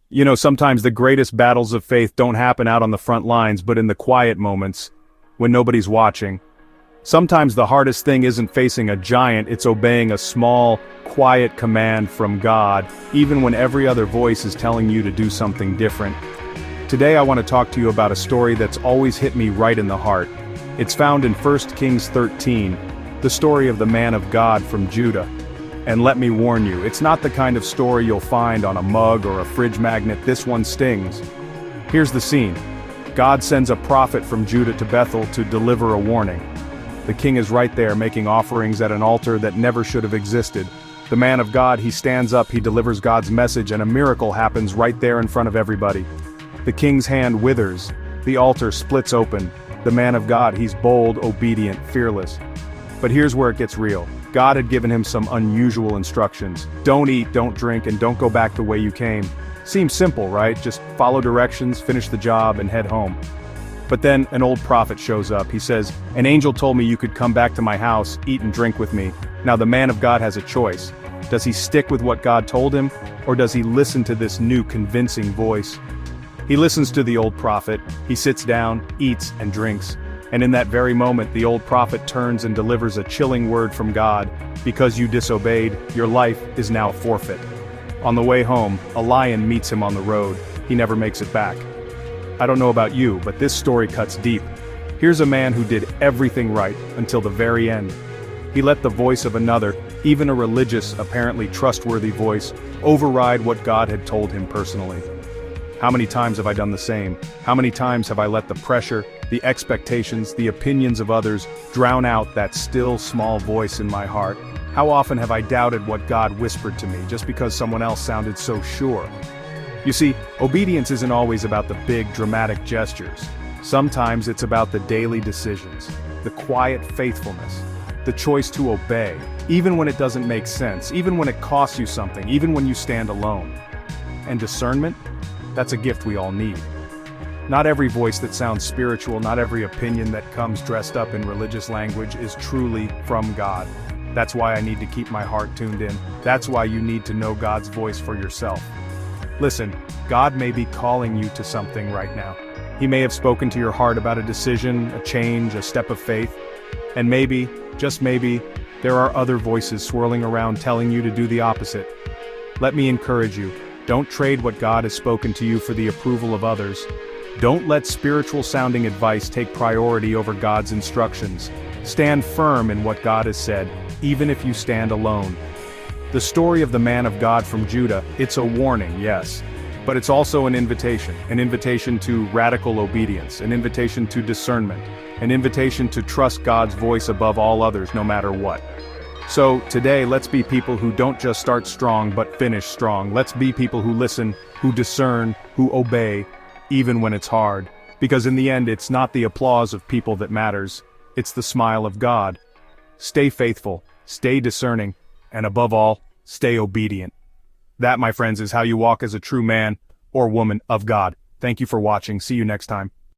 You know, sometimes the greatest battles of faith don't happen out on the front lines, but in the quiet moments, when nobody's watching. Sometimes the hardest thing isn't facing a giant, it's obeying a small, quiet command from God, even when every other voice is telling you to do something different. Today I want to talk to you about a story that's always hit me right in the heart. It's found in 1 Kings 13, the story of the man of God from Judah. And let me warn you, it's not the kind of story you'll find on a mug or a fridge magnet. This one stings. Here's the scene. God sends a prophet from Judah to Bethel to deliver a warning. The king is right there making offerings at an altar that never should have existed. The man of God, he stands up, he delivers God's message, and a miracle happens right there in front of everybody. The king's hand withers, the altar splits open. The man of God, he's bold, obedient, fearless. But here's where it gets real. God had given him some unusual instructions. Don't eat, don't drink, and don't go back the way you came. Seems simple, right? Just follow directions, finish the job, and head home. But then an old prophet shows up. He says, "An angel told me you could come back to my house, eat and drink with me." Now the man of God has a choice. Does he stick with what God told him, or does he listen to this new convincing voice? He listens to the old prophet, he sits down, eats, and drinks. And in that very moment, the old prophet turns and delivers a chilling word from God. Because you disobeyed, your life is now forfeit. On the way home, a lion meets him on the road. He never makes it back. I don't know about you, but this story cuts deep. Here's a man who did everything right until the very end. He let the voice of another, even a religious, apparently trustworthy voice, override what God had told him personally. How many times have I done the same? How many times have I let the pressure, the expectations, the opinions of others drown out that still small voice in my heart? How often have I doubted what God whispered to me just because someone else sounded so sure? You see, obedience isn't always about the big, dramatic gestures. Sometimes it's about the daily decisions, the quiet faithfulness, the choice to obey, even when it doesn't make sense, even when it costs you something, even when you stand alone. And discernment? That's a gift we all need. Not every voice that sounds spiritual, not every opinion that comes dressed up in religious language is truly from God. That's why I need to keep my heart tuned in. That's why you need to know God's voice for yourself. Listen, God may be calling you to something right now. He may have spoken to your heart about a decision, a change, a step of faith. And maybe, just maybe, there are other voices swirling around telling you to do the opposite. Let me encourage you. Don't trade what God has spoken to you for the approval of others. Don't let spiritual-sounding advice take priority over God's instructions. Stand firm in what God has said, even if you stand alone. The story of the man of God from Judah, it's a warning, yes. But it's also an invitation to radical obedience, an invitation to discernment, an invitation to trust God's voice above all others no matter what. So, today, let's be people who don't just start strong but finish strong. Let's be people who listen, who discern, who obey, even when it's hard. Because in the end, it's not the applause of people that matters, it's the smile of God. Stay faithful, stay discerning, and above all, stay obedient. That, my friends, is how you walk as a true man or woman of God. Thank you for watching. See you next time.